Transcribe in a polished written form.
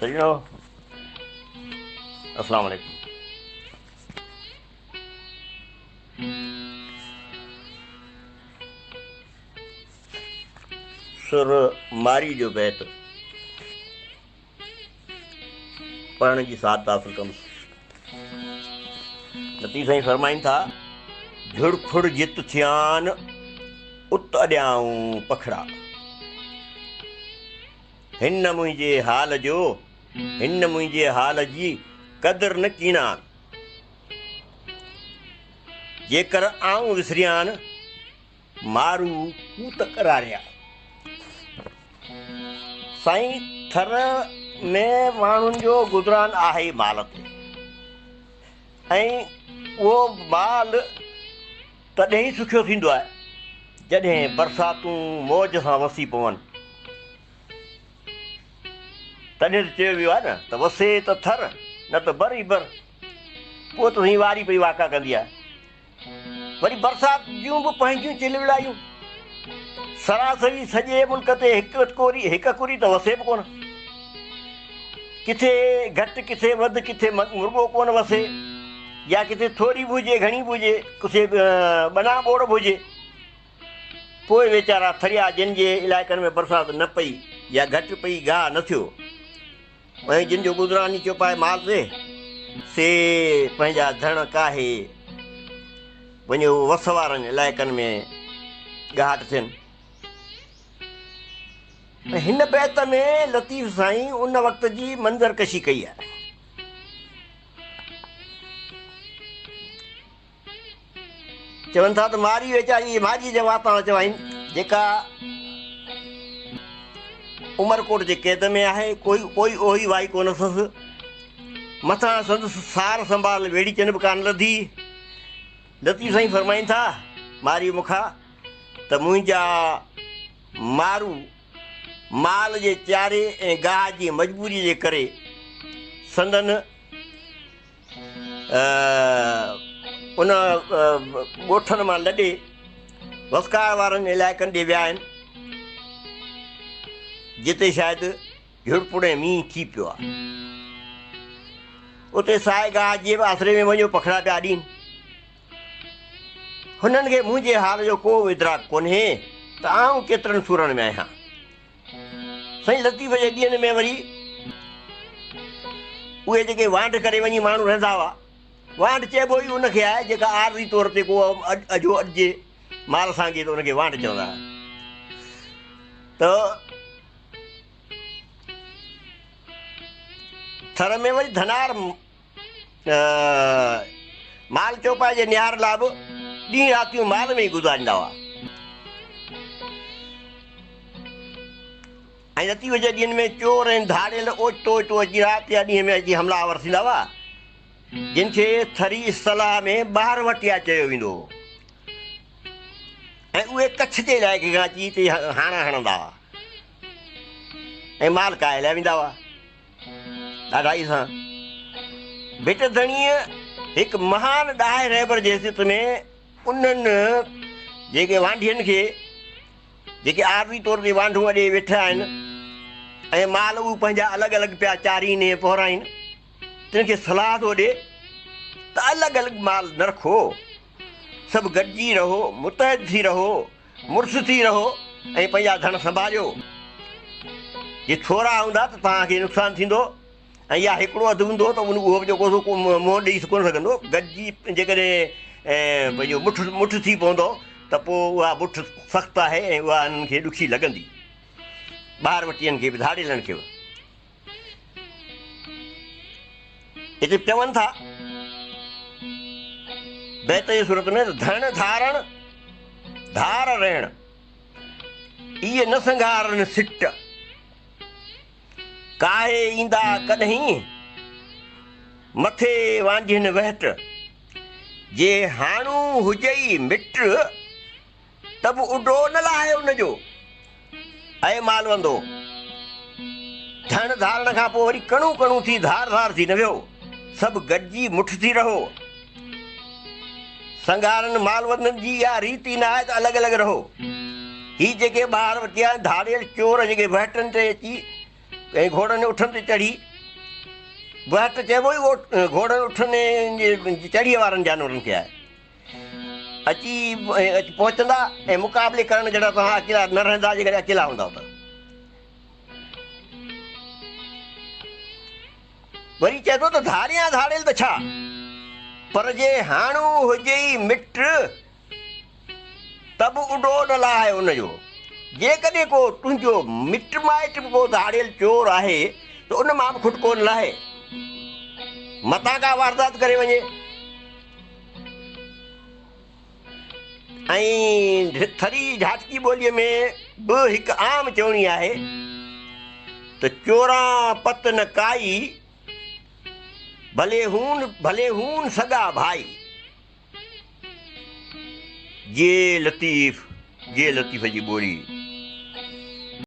सजनो अस्सलाम वालेकुम। सुर मारी जो बैत पढ़ण जी साथ हासिल कंदुसि। लतीफ़ साईं फरमाइनि था, झुड़ फुड़ जित थियान उत अॾियाऊं पखड़ा, हिन मुंहिंजे हाल जो हिन मुंहिंजे हाल जी क़दुरु न कीनान, जेकर आऊं विसरियान मारू कूत करारिया। साईं, थर में माण्हुनि जो गुज़रान आहे ई माल ते, ऐं उहो माल तॾहिं ई सुठो थींदो आहे जॾहिं बरसातूं मौज सां वसी पवनि। तॾहिं त चयो वियो आहे न त वसे त थर न त बर ई बर, पोइ त ही वारी पई वाका कंदी आहे। वरी बरसात जूं बि पंहिंजूं चिलविलायूं सरासरी सॼे मुल्क ते हिकु कुरी त वसे बि कोन, किथे घटि किथे वधि, किथे मुर्गो कोन वसे, या किथे थोरी बि हुजे घणी बि हुजे, किथे बना ॿोड़ बि हुजे। पोइ वीचारा थरिया जिन जे इलाइक़नि में बरसाति न पई या घटि पई, गाह न थियो, ऐं जिन जो गुज़रानी चौपाए माल ते से पंहिंजा धण काहे वञो वस वारनि इलाइक़नि में गाहट थियनि। हिन बैत में लतीफ़ साईं उन वक़्त जी मंज़र कशी कई आहे। चवनि था त मारी वीचारी मारीअ जा वाता चवाइनि, जेका उमरकोट जे क़ैद में आहे, कोई ओही वाई कोन अथसि, मथां संदसि सार संभाल वेड़ी चन बि कान लधी। लतीफ़ साईं फरमाइनि था मारी मूंखां त मुंहिंजा मारू माल जे चारे ऐं गाह जी मजबूरीअ जे करे संदन उन ॻोठनि मां लॾे वसकार वारनि इलाइक़नि ॾे विया आहिनि, जिते शायदि झुड़पुड़ ऐं मींहुं थी पियो आहे। उते साए गाह जे बि आसिरे में वञो पखड़ा पिया ॾींनि। हुननि खे मुंहिंजे हाल जो को इदराक कोन्हे त आऊं केतिरनि सूरनि में आहियां। साईं, लतीफ़ जे ॾींहंनि में वरी उहे जेके वांढ करे वञी माण्हू रहंदा हुआ, वांढ चइबो ई उनखे आहे जेका आरज़ी तौर ते को अॼो अॼे माल सांघे, त उनखे वांढ चवंदा हुआ। त थर में वरी धनार माल चौपाए जे निहार लाइ बि ॾींहुं रातियूं माल में ई गुज़ारींदा हुआ। ऐं लतीफ़ जे ॾींहंनि में चोर ऐं धाड़ियल ओचितो ओचितो अची राति या ॾींहं में अची हमलावर थींदा हुआ, जिन खे थरी इस्तलाह में ॿाहिरि वटिया चयो वेंदो हो, ऐं उहे कच्छ जे इलाइक़े खां अची हिते हाणा हणंदा हुआ ऐं माल काए लाइ वेंदा हुआ ॾाढाई सां। भिट धणीअ हिकु महान ॾाहे रहबर जे हैसियत में उन्हनि जेके वांढियुनि खे, जेके आरज़ी तौर ते वांढूं अॾे वेठा आहिनि ऐं माल उहे पंहिंजा अलॻि अलॻि पिया चारीनि ऐं पोराइनि, तिन खे सलाह थो ॾे त अलॻि अलॻि माल न रखो, सभु गॾिजी रहो, मुतहद थी रहो, मुड़ुस थी रहो ऐं पंहिंजा धन संभालियो। जे थोरा हूंदा त तव्हांखे नुक़सानु थींदो, ऐं या हिकिड़ो अधु हूंदो त उहो बि जेको मुंहुं ॾेई कोन सघंदो। गॾिजी जेकॾहिं पंहिंजो मुठ थी पवंदो त पोइ उहा मुठ सख़्तु आहे ऐं उहा उन्हनि खे ॾुखी लॻंदी, ॿाहिरि वटियनि खे बि धाड़ियलनि खे बि। हिते चवनि था बैत जी सूरत में धण धारण धार रहण, इहे न संघारनि सिट, काहे ईंदा कॾहिं मथे वांझिन वहट, जे हाणू हुजई मिट त बि उॾो न लाहे उनजो ऐं माल वंदो। धण धारण खां पोइ वरी कणू कणू थी धार धार थी न वियो, सभु गॾिजी मुठ थी रहो। संघारनि माल वंदनि जी इहा रीति न आहे त अलॻि अलॻि रहो। ही जेके ॿाहिरि वटिया धाड़ियल चोर जेके वहटनि ते अची ऐं घोड़नि उठनि ते चढ़ी बुहत चइबो ई उहो घोड़नि उठनि जे चढ़ीअ वारनि जानवरनि खे आहे। अची पहुचंदा ऐं मुक़ाबले करण जहिड़ा तव्हां अकेला न रहंदा जेकॾहिं अकेला हूंदा त। वरी चए थो त धारियां धाड़ियल त छा, पर जे हाणो हुजे ई मिट त बि उॾो न लाहे उनजो। जेकॾहिं को तुंहिंजो मिट माइट बि को धाड़ियल चोर आहे त उन मां बि खुटको न लाहे, मतां का वारदात करे वञे। ऐं थरी झाटकी ॿोलीअ में बि हिकु आम चवणी आहे त चोरां पत न काई भले हून सॻा भाई, जे लतीफ़ जी ॿोली